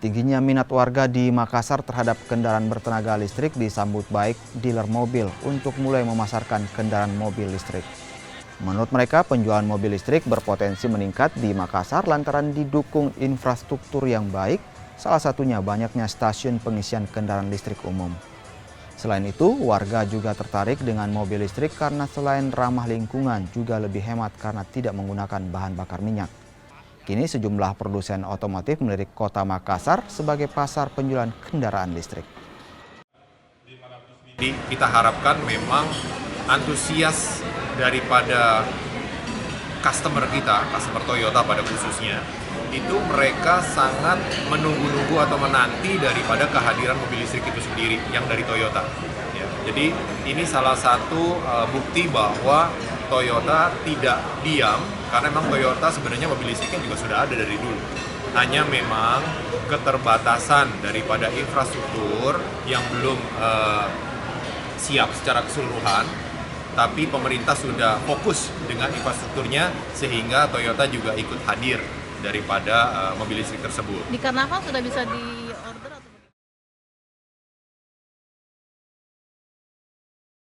Tingginya minat warga di Makassar terhadap kendaraan bertenaga listrik disambut baik dealer mobil untuk mulai memasarkan kendaraan mobil listrik. Menurut mereka, penjualan mobil listrik berpotensi meningkat di Makassar lantaran didukung infrastruktur yang baik, salah satunya banyaknya stasiun pengisian kendaraan listrik umum. Selain itu, warga juga tertarik dengan mobil listrik karena selain ramah lingkungan juga lebih hemat karena tidak menggunakan bahan bakar minyak. Kini sejumlah produsen otomotif melirik kota Makassar sebagai pasar penjualan kendaraan listrik. Kita harapkan memang antusias daripada customer kita, customer Toyota pada khususnya, itu mereka sangat menunggu-nunggu atau menanti daripada kehadiran mobil listrik itu sendiri yang dari Toyota. Ya, jadi ini salah satu bukti bahwa Toyota tidak diam, karena memang Toyota sebenarnya mobil listriknya juga sudah ada dari dulu. Hanya memang keterbatasan daripada infrastruktur yang belum siap secara keseluruhan, tapi pemerintah sudah fokus dengan infrastrukturnya sehingga Toyota juga ikut hadir daripada mobil listrik tersebut. Di Karnaval sudah bisa di order atau?